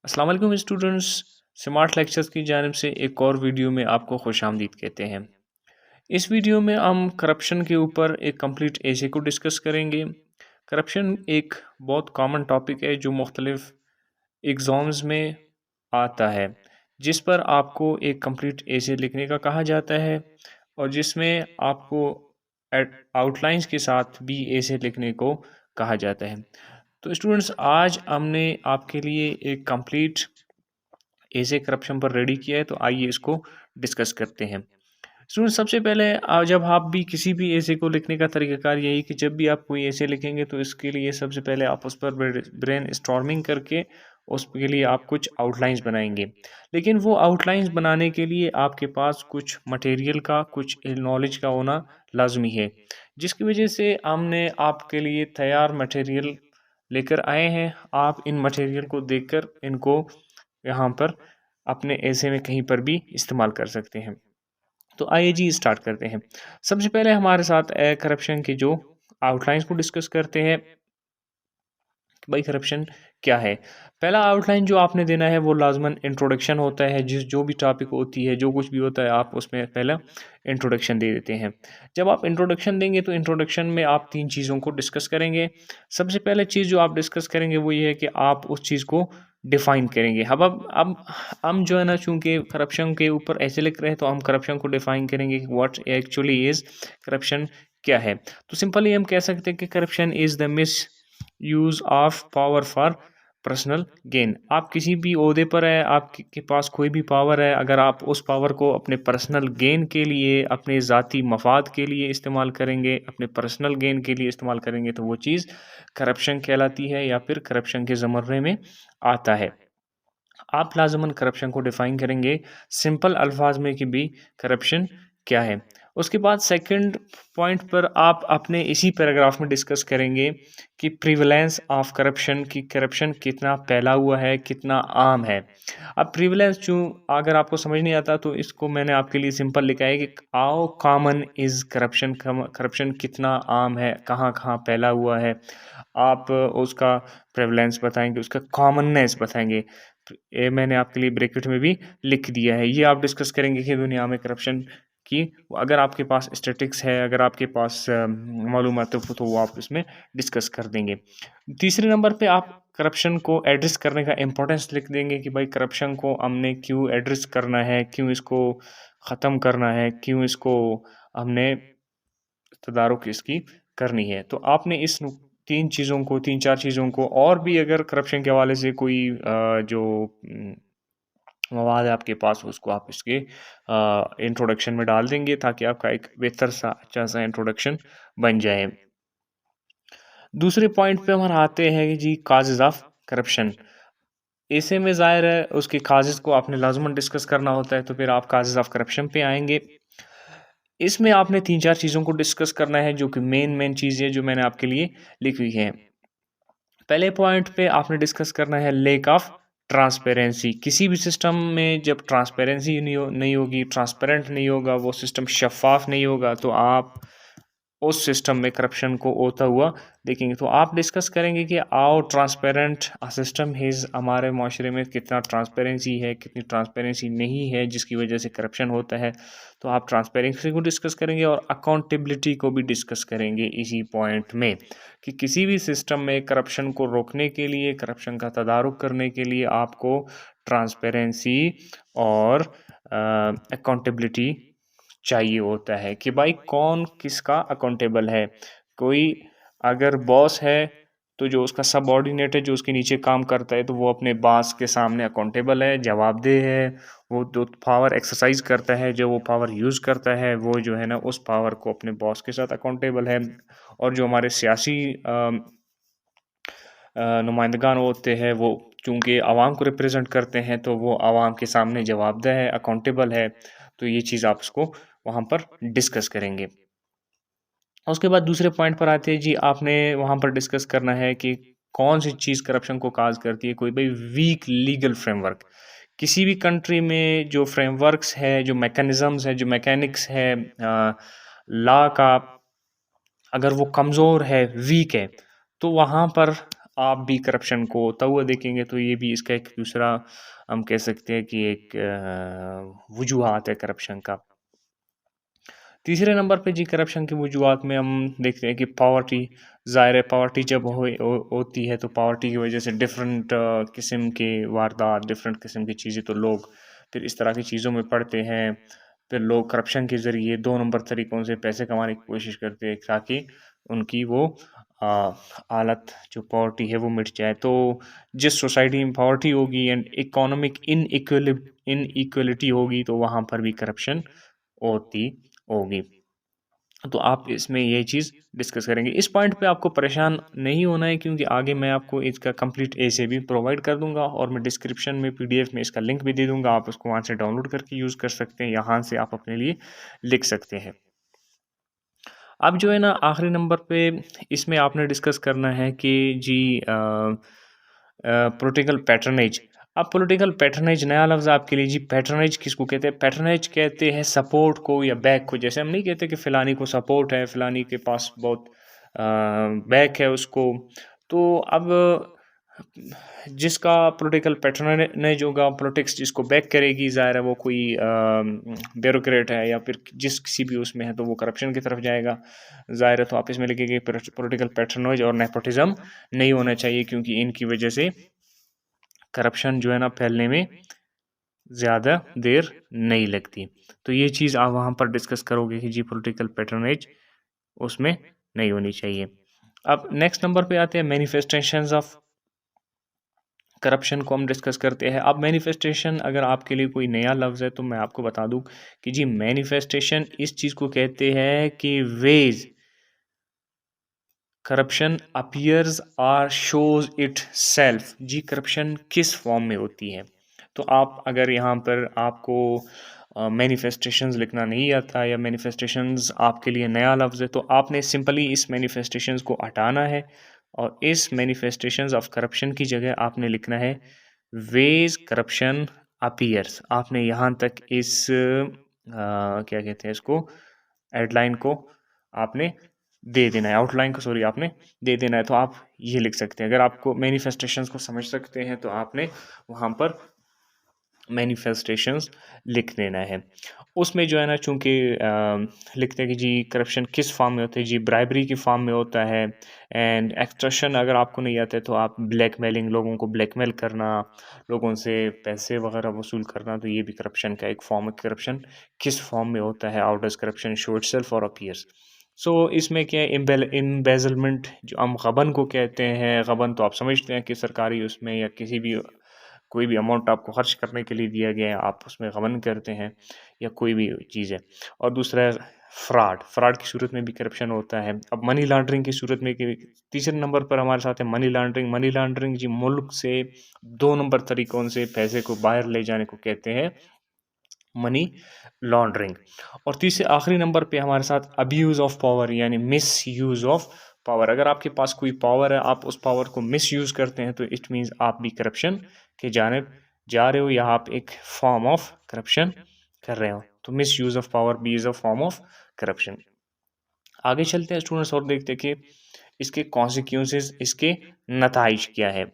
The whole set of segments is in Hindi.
अस्सलाम वालेकुम स्टूडेंट्स। स्मार्ट लेक्चर्स की जानिब से एक और वीडियो में आपको खुशामदीद कहते हैं। इस वीडियो में हम करप्शन के ऊपर एक कंप्लीट एसे को डिस्कस करेंगे। करप्शन एक बहुत कॉमन टॉपिक है जो मुख्तलिफ एग्ज़ाम्स में आता है, जिस पर आपको एक कंप्लीट एसे लिखने का कहा जाता है और जिसमें आपको आउटलाइंस के साथ भी एसे लिखने को कहा जाता है। तो स्टूडेंट्स, आज हमने आपके लिए एक कंप्लीट एसे करप्शन पर रेडी किया है, तो आइए इसको डिस्कस करते हैं। स्टूडेंट, सबसे पहले जब आप भी किसी भी एसे को लिखने का तरीकाकार यही कि जब भी आप कोई एसे लिखेंगे तो इसके लिए सबसे पहले आप उस पर ब्रेन स्टॉर्मिंग करके उसके लिए आप कुछ आउटलाइंस बनाएंगे। लेकिन वो आउटलाइंस बनाने के लिए आपके पास कुछ मटेरियल का, कुछ नॉलेज का होना लाजमी है, जिसकी वजह से हमने आपके लिए तैयार मटेरियल लेकर आए हैं। आप इन मटेरियल को देखकर इनको यहाँ पर अपने एसे में कहीं पर भी इस्तेमाल कर सकते हैं। तो आइए जी स्टार्ट करते हैं। सबसे पहले हमारे साथ करप्शन के जो आउटलाइंस को डिस्कस करते हैं कि भाई करप्शन क्या है। पहला आउटलाइन जो आपने देना है वो लाजमन इंट्रोडक्शन होता है। जिस जो भी टॉपिक होती है, जो कुछ भी होता है, आप उसमें पहला इंट्रोडक्शन दे देते हैं। जब आप इंट्रोडक्शन देंगे तो इंट्रोडक्शन में आप 3 चीज़ों को डिस्कस करेंगे। सबसे पहले चीज़ जो आप डिस्कस करेंगे वो ये है कि आप उस चीज़ को डिफ़ाइन करेंगे। अब हम जो है ना, चूँकि करप्शन के ऊपर ऐसे लिख रहे हैं तो हम करप्शन को डिफ़ाइन करेंगे कि व्हाट एक्चुअली इज़ करप्शन क्या है। तो सिंपली हम कह सकते हैं कि corruption is the miss use of power for personal gain. आप किसी भी ओहदे पर है, आपके के पास कोई भी पावर है, अगर आप उस पावर को अपने पर्सनल गेन के लिए, अपने ज़ाती मफाद के लिए इस्तेमाल करेंगे, अपने पर्सनल गेन के लिए इस्तेमाल करेंगे, तो वो चीज़ करप्शन कहलाती है या फिर करप्शन के ज़मरे में आता है। आप लाज़िमन करप्शन को डिफ़ाइन करेंगे सिंपल अल्फाज में कि भी करप्शन क्या है। उसके बाद सेकंड पॉइंट पर आप अपने इसी पैराग्राफ में डिस्कस करेंगे कि प्रिवलेंस ऑफ करप्शन, कि करप्शन कितना फैला हुआ है, कितना आम है। अब प्रिवलेंस जो अगर आपको समझ नहीं आता तो इसको मैंने आपके लिए सिंपल लिखा है कि how common is corruption, corruption कितना आम है, कहाँ-कहाँ फैला हुआ है। आप उसका प्रेवलेंस बताएँगे, उसका कॉमननेस बताएँगे। ये मैंने आपके लिए ब्रैकेट में भी लिख दिया है। ये आप डिस्कस करेंगे कि दुनिया में करप्शन की, अगर आपके पास स्टैटिस्टिक्स है, अगर आपके पास मालूमात है, तो वो आप इसमें डिस्कस कर देंगे। तीसरे नंबर पे आप करप्शन को एड्रेस करने का इम्पोर्टेंस लिख देंगे कि भाई करप्शन को हमने क्यों एड्रेस करना है, क्यों इसको ख़त्म करना है, क्यों इसको हमने तदारुक इसकी करनी है। तो आपने इस 3 चीज़ों को, 3-4 चीज़ों को, और भी अगर करप्शन के हवाले से कोई जो मवाद है आपके पास, उसको आप इसके इंट्रोडक्शन में डाल देंगे ताकि आपका एक बेहतर सा, अच्छा सा इंट्रोडक्शन बन जाए। दूसरे पॉइंट पे हमारा आते हैं कि जी काज़ेज़ ऑफ करप्शन। ऐसे में ज़ाहिर है उसके काज़ेज़ को आपने लाज़िमन डिस्कस करना होता है, तो फिर आप काज़ेज़ ऑफ करप्शन पे आएँगे। इसमें आपने 3-4 चीज़ों को डिस्कस करना है जो कि मेन चीज़ है जो मैंने आपके लिए लिखी है। पहले पॉइंट पे आपने डिस्कस करना है लैक ऑफ ट्रांसपेरेंसी। किसी भी सिस्टम में जब ट्रांसपेरेंसी नहीं होगी, ट्रांसपेरेंट नहीं होगा, वो सिस्टम शफ़ाफ़ नहीं होगा, तो आप उस सिस्टम में करप्शन को होता हुआ देखेंगे। तो आप डिस्कस करेंगे कि आओ ट्रांसपेरेंट सिस्टम इज़, हमारे माशरे में कितना ट्रांसपेरेंसी है, कितनी ट्रांसपेरेंसी नहीं है, जिसकी वजह से करप्शन होता है। तो आप ट्रांसपेरेंसी को डिस्कस करेंगे और अकाउंटेबिलिटी को भी डिस्कस करेंगे इसी पॉइंट में, कि किसी भी सिस्टम में करप्शन को रोकने के लिए, करप्शन का तदारुक करने के लिए आपको ट्रांसपेरेंसी और अकाउंटेबिलिटी चाहिए होता है कि भाई कौन किसका अकाउंटेबल है। कोई अगर बॉस है तो जो उसका सबऑर्डिनेट है, जो उसके नीचे काम करता है, तो वो अपने बॉस के सामने अकाउंटेबल है, जवाबदेह है। वो जो पावर एक्सरसाइज करता है, जो वो पावर यूज़ करता है, वो जो है ना उस पावर को अपने बॉस के साथ अकाउंटेबल है। और जो हमारे सियासी नुमाइंदगान होते हैं, वो चूँकि आवाम को रिप्रेज़ेंट करते हैं, तो वो आवाम के सामने जवाबदेह है, अकाउंटेबल है। तो ये चीज़ आप उसको वहाँ पर डिस्कस करेंगे। उसके बाद दूसरे पॉइंट पर आते हैं जी, आपने वहाँ पर डिस्कस करना है कि कौन-सी चीज़ करप्शन को काज़ करती है। कोई भाई वीक लीगल फ्रेमवर्क। किसी भी कंट्री में जो फ्रेमवर्क्स है, जो मैकेनिज़म्स है, जो मैकेनिक्स है लॉ का, अगर वो कमज़ोर है, वीक है, तो वहाँ पर आप भी करप्शन को तवा देखेंगे तो ये भी इसका एक दूसरा हम कह सकते हैं कि एक वजूहात है करप्शन का। तीसरे नंबर पे जी करप्शन की वजूहात में हम देखते हैं कि पावर्टी, ज़ाहिर है पावर्टी जब होती है तो पावर्टी की वजह से डिफरेंट किस्म के वारदात, डिफरेंट किस्म की चीज़ें तो लोग फिर इस तरह की चीज़ों में पड़ते हैं। फिर लोग करप्शन के ज़रिए 2 नंबर तरीकों से पैसे कमाने की कोशिश करते हैं ताकि उनकी वो हालत जो पावर्टी है वो मिट जाए। तो जिस सोसाइटी में पावर्टी होगी एंड इकोनॉमिक इनइक्वालिटी होगी तो वहाँ पर भी करप्शन होती होगी। तो आप इसमें ये चीज़ डिस्कस करेंगे। इस पॉइंट पे आपको परेशान नहीं होना है क्योंकि आगे मैं आपको इसका कंप्लीट ऐसे भी प्रोवाइड कर दूँगा और मैं डिस्क्रिप्शन में पीडीएफ में इसका लिंक भी दे दूँगा। आप उसको वहाँ से डाउनलोड करके यूज़ कर सकते हैं। यहाँ से आप अपने लिए लिख सकते हैं। अब जो है ना आखिरी नंबर पे इसमें आपने डिस्कस करना है कि जी पॉलिटिकल पैटर्नेज। अब पॉलिटिकल पैटर्नेज नया लफ्ज़ आपके लिए जी। पैटर्नेज किसको कहते हैं? पैटर्नेज कहते हैं सपोर्ट को या बैक को। जैसे हम नहीं कहते कि फ़लानी को सपोर्ट है, फ़लानी के पास बहुत बैक है उसको। तो अब जिसका पॉलिटिकल पैटर्नेज होगा, पॉलिटिक्स जिसको बैक करेगी, ज़ाहिर है वो कोई ब्यूरोक्रेट है या फिर जिस किसी भी उसमें है तो वो करप्शन की तरफ जाएगा। ज़ाहिर है तो आप इसमें लिखेंगे पॉलिटिकल पैटर्नेज और नेपोटिज़्म नहीं होना चाहिए क्योंकि इनकी वजह से करप्शन जो है ना फैलने में ज़्यादा देर नहीं लगती। तो ये चीज़ आप वहाँ पर डिस्कस करोगे कि जी पॉलिटिकल पैटर्नेज उसमें नहीं होनी चाहिए। अब नेक्स्ट नंबर पे आते हैं मैनिफेस्टेशंस ऑफ करप्शन को हम डिस्कस करते हैं। अब मैनिफेस्टेशन अगर आपके लिए कोई नया लफ्ज़ है तो मैं आपको बता दूँ कि जी मैनिफेस्टेशन इस चीज़ को कहते हैं कि वेज़ करप्शन अपीयर्स और शोज इट सेल्फ। जी करप्शन किस फॉर्म में होती है? तो आप अगर यहाँ पर आपको मैनिफेस्टेशंस लिखना नहीं आता या मैनिफेस्टेशंस आपके लिए नया लफ्ज़ है तो आपने सिंपली इस मैनिफेस्टेशंस को हटाना है और इस मैनिफेस्टेशंस ऑफ करप्शन की जगह आपने लिखना है वेज करप्शन अपीयर्स। आपने यहाँ तक इस क्या कहते हैं इसको हेडलाइन को आपने दे देना है, आउटलाइन को सॉरी आपने दे देना है। तो आप ये लिख सकते हैं। अगर आपको मैनिफेस्टेशंस को समझ सकते हैं तो आपने वहाँ पर मैनिफेस्टेशंस लिख देना है। उसमें जो है ना चूँकि लिखते हैं कि जी करप्शन किस फॉर्म में होता है, जी ब्राइबरी की फॉर्म में होता है एंड एक्सटॉर्शन अगर आपको नहीं आता है तो आप ब्लैकमेलिंग, लोगों को ब्लैकमेल करना, लोगों से पैसे वगैरह वसूल करना, तो ये भी करप्शन का एक फॉर्म है। करप्शन किस फॉर्म में होता है, how does corruption show itself और अपीयर्स। सो इसमें क्या है एम्बेज़लमेंट जो हम गबन को कहते हैं, गबन तो आप समझते हैं कि सरकारी उसमें या किसी भी कोई भी अमाउंट आपको खर्च करने के लिए दिया गया है, आप उसमें गबन करते हैं या कोई भी चीज़ है। और दूसरा है फ्रॉड, फ्रॉड की सूरत में भी करप्शन होता है। अब मनी लॉन्ड्रिंग की सूरत में कि तीसरे नंबर पर हमारे साथ है मनी लॉन्ड्रिंग। मनी लॉन्ड्रिंग जी मुल्क से 2 नंबर तरीकों से पैसे को बाहर ले जाने को कहते हैं मनी लॉन्ड्रिंग। और तीसरे आखिरी नंबर पे हमारे साथ अब्यूज़ ऑफ पावर यानी मिसयूज़ ऑफ पावर। अगर आपके पास कोई पावर है, आप उस पावर को मिसयूज़ करते हैं तो इट मीन्स आप भी करप्शन की जानिब जा रहे हो या आप एक फॉर्म ऑफ करप्शन कर रहे हो। तो मिसयूज़ ऑफ पावर भी is a form of corruption. आगे चलते हैं स्टूडेंट्स और देखते हैं कि इसके कॉन्सिक्वेंसेस, इसके नताइज क्या है।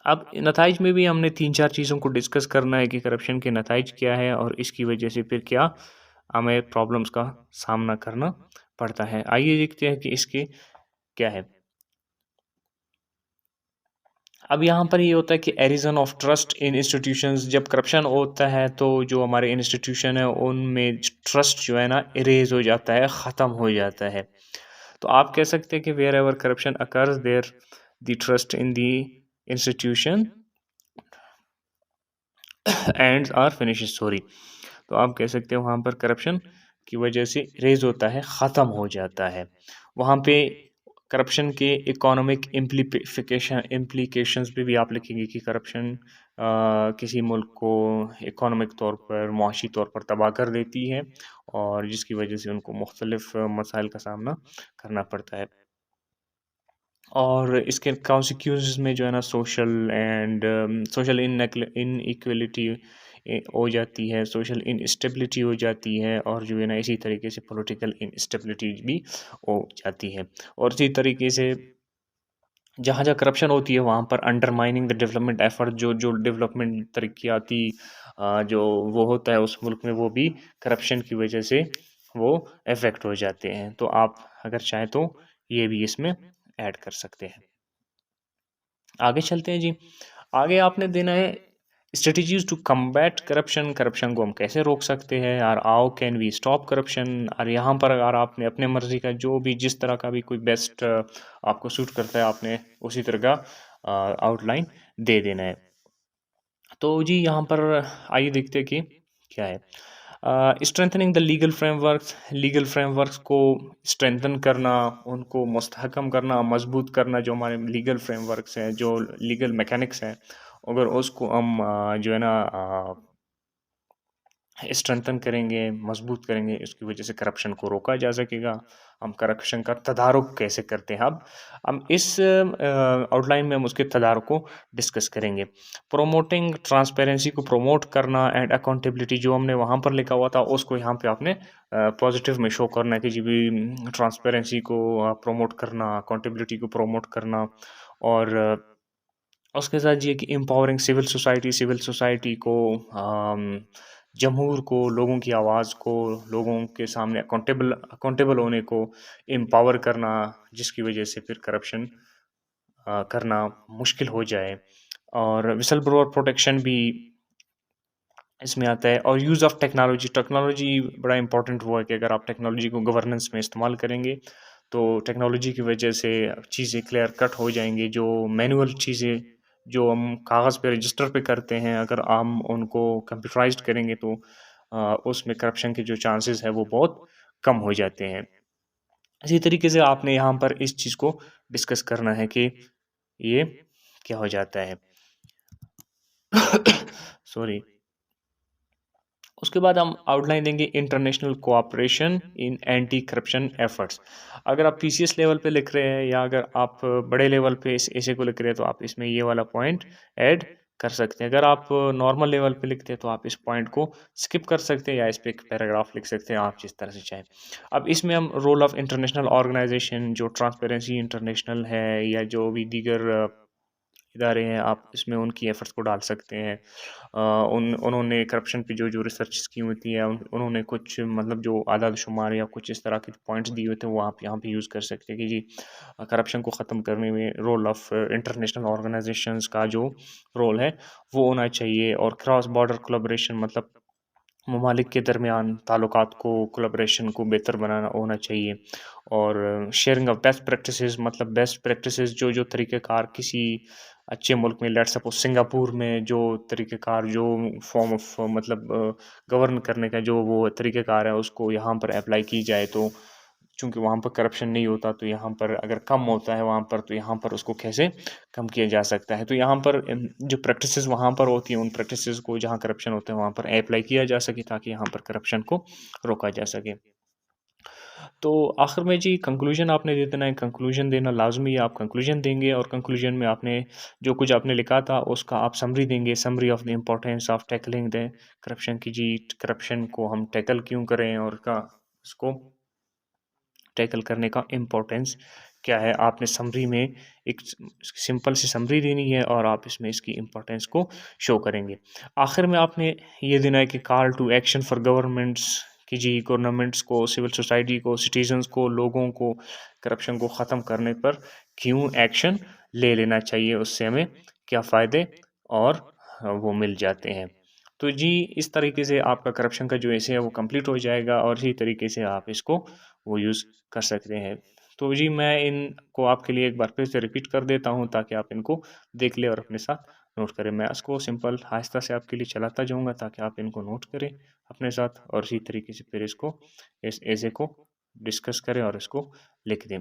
अब नताइज में भी हमने 3-4 चीज़ों को डिस्कस करना है कि करप्शन के नताइज क्या है और इसकी वजह से फिर क्या हमें प्रॉब्लम्स का सामना करना पड़ता है। आइए देखते हैं कि इसके क्या है। अब यहाँ पर ये होता है कि एरिज़न ऑफ ट्रस्ट इन इंस्टीट्यूशंस। जब करप्शन होता है तो जो हमारे इंस्टीट्यूशन है उनमें ट्रस्ट जो है ना इरेज हो जाता है, ख़त्म हो जाता है। तो आप कह सकते हैं कि wherever corruption occurs there the trust in the institution ends or finishes sorry. तो आप कह सकते हैं वहाँ पर करप्शन की वजह से इरेज होता है, ख़त्म हो जाता है। वहाँ पे करप्शन के इकोनॉमिक इम्प्लीकेशंस पे भी आप लिखेंगे कि करप्शन किसी मुल्क को इकोनॉमिक तौर पर, मुआशी तौर पर तबाह कर देती है और जिसकी वजह से उनको मुख्तलिफ मसाइल का सामना करना पड़ता है। और इसके कॉन्सिक्वेंसेस में जो है ना सोशल इनइक्वालिटी हो जाती है, सोशल इनस्टेबिलिटी हो जाती है और जो है ना इसी तरीके से पॉलिटिकल इनस्टेबिलिटी भी हो जाती है। और इसी तरीके से जहाँ-जहाँ करप्शन होती है वहाँ पर अंडरमाइनिंग द डेवलपमेंट एफर्ट, जो डेवलपमेंट तरक्याती जो वो होता है उस मुल्क में, वो भी करप्शन की वजह से वो इफ़ेक्ट हो जाते हैं। तो आप अगर चाहें तो ये भी इसमें ऐड कर सकते हैं। आगे चलते हैं जी। आगे आपने देना है strategies to combat corruption, corruption को हम कैसे रोक सकते हैं, और how can we stop corruption. और यहाँ पर अगर आपने अपने मर्ज़ी का जो भी जिस तरह का भी कोई बेस्ट आपको सूट करता है, आपने उसी तरह का आउटलाइन दे देना है। तो जी यहाँ पर आइए देखते हैं कि क्या है। स्ट्रेंथनिंग द लीगल फ्रेमवर्क्स को स्ट्रेंथन करना, उनको मुस्तहकम करना, मजबूत करना, जो हमारे लीगल फ्रेमवर्क्स हैं, जो लीगल मैकेनिक्स हैं, अगर उसको हम जो है ना स्ट्रेंथन करेंगे, मजबूत करेंगे, इसकी वजह से करप्शन को रोका जा सकेगा। हम करप्शन का तदारुक कैसे करते हैं, अब हम इस आउटलाइन में हम उसके तदारुक को डिस्कस करेंगे। प्रोमोटिंग ट्रांसपेरेंसी को प्रमोट करना एंड अकाउंटेबिलिटी, जो हमने वहाँ पर लिखा हुआ था उसको यहाँ पे आपने पॉजिटिव में शो करना है कि जी भी ट्रांसपेरेंसी को प्रमोट करना, अकाउंटेबिलिटी को प्रमोट करना, और उसके साथ ये कि एम्पावरिंग सिविल सोसाइटी को, जमहूर को, लोगों की आवाज़ को, लोगों के सामने अकाउंटेबल होने को एम्पावर करना, जिसकी वजह से फिर करप्शन करना मुश्किल हो जाए। और विसल ब्लोअर प्रोटेक्शन भी इसमें आता है, और यूज़ ऑफ टेक्नोलॉजी बड़ा इंपॉर्टेंट वो है कि अगर आप टेक्नोलॉजी को गवर्नेंस में इस्तेमाल करेंगे तो टेक्नोलॉजी की वजह से चीज़ें क्लियर कट हो जाएंगी। जो मैनुअल चीज़ें जो हम कागज़ पे रजिस्टर पे करते हैं, अगर हम उनको कंप्यूटराइज्ड करेंगे तो उसमें करप्शन के जो चांसेस है वो बहुत कम हो जाते हैं। इसी तरीके से आपने यहाँ पर इस चीज़ को डिस्कस करना है कि ये क्या हो जाता है। सॉरी। उसके बाद हम आउटलाइन देंगे इंटरनेशनल कोऑपरेशन इन एंटी करप्शन एफर्ट्स। अगर आप पीसीएस लेवल पे लिख रहे हैं या अगर आप बड़े लेवल पे इस ऐसे को लिख रहे हैं तो आप इसमें ये वाला पॉइंट ऐड कर सकते हैं। अगर आप नॉर्मल लेवल पे लिखते हैं तो आप इस पॉइंट को स्किप कर सकते हैं या इस पे एक पैराग्राफ लिख सकते हैं, आप जिस तरह से चाहें। अब इसमें हम रोल ऑफ इंटरनेशनल ऑर्गेनाइजेशन, जो ट्रांसपेरेंसी इंटरनेशनल है या जो भी दीगर इदारे हैं, आप इसमें उनकी एफर्ट्स को डाल सकते हैं। उन्होंने करप्शन पे जो रिसर्च की होती है, उन्होंने कुछ मतलब जो आदाद शुमार या कुछ इस तरह के पॉइंट्स दिए होते हैं, वो आप यहाँ पे यूज़ कर सकते हैं कि जी करप्शन को ख़त्म करने में रोल ऑफ इंटरनेशनल ऑर्गेनाइजेशंस का जो रोल है वो होना चाहिए। और क्रॉस बॉर्डर कोलैबोरेशन, मतलब ममालिक के दरमियान ताल्लुकात को, कोलैबोरेशन को बेहतर बनाना होना चाहिए। और शेयरिंग ऑफ बेस्ट प्रैक्टिसेस, मतलब बेस्ट प्रैक्टिसेस जो तरीक़ेकार किसी अच्छे मुल्क में, लेट्स सपोज़ सिंगापुर में जो तरीक़ेकार, जो फ़ॉर्म ऑफ मतलब गवर्न करने का जो वो तरीक़ेकार है, उसको यहाँ पर अप्लाई की जाए तो चूँकि वहाँ पर करप्शन नहीं होता, तो यहाँ पर अगर कम होता है वहाँ पर, तो यहाँ पर उसको कैसे कम किया जा सकता है। तो यहाँ पर जो प्रैक्टिसेस वहाँ पर होती हैं, उन प्रैक्टिसेस को जहाँ करप्शन होता है वहाँ पर अप्लाई किया जा सके ताकि यहाँ पर करप्शन को रोका जा सके। तो आखिर में जी कंक्लूजन आपने दे देना है, कंक्लूजन देना लाज़मी है। आप कंक्लूजन देंगे और कंक्लूजन में आपने जो कुछ आपने लिखा था उसका आप समरी देंगे, summary of the importance of tackling the corruption की जी, करप्शन को हम टैकल क्यों करें और का इसको टैकल करने का इम्पोर्टेंस क्या है। आपने समरी में एक सिंपल सी समरी देनी है और आप इसमें इसकी इम्पोर्टेंस को शो करेंगे। आखिर में आपने ये देना है कि call to action for governments, कि जी गवर्नमेंट्स को, सिविल सोसाइटी को, सिटीजन्स को, लोगों को करप्शन को ख़त्म करने पर क्यों एक्शन ले लेना चाहिए, उससे हमें क्या फ़ायदे और वो मिल जाते हैं। तो जी इस तरीके से आपका करप्शन का जो ऐसे है वो कंप्लीट हो जाएगा और इसी तरीके से आप इसको वो यूज़ कर सकते हैं। तो जी मैं इनको आपके लिए एक बार फिर से रिपीट कर देता हूँ ताकि आप इनको देख लें और अपने साथ नोट करें। मैं इसको सिंपल आहिस्ता से आपके लिए चलाता जाऊँगा ताकि आप इनको नोट करें अपने साथ और इसी तरीके से फिर इसको इस ऐसे को डिस्कस करें और इसको लिख दें।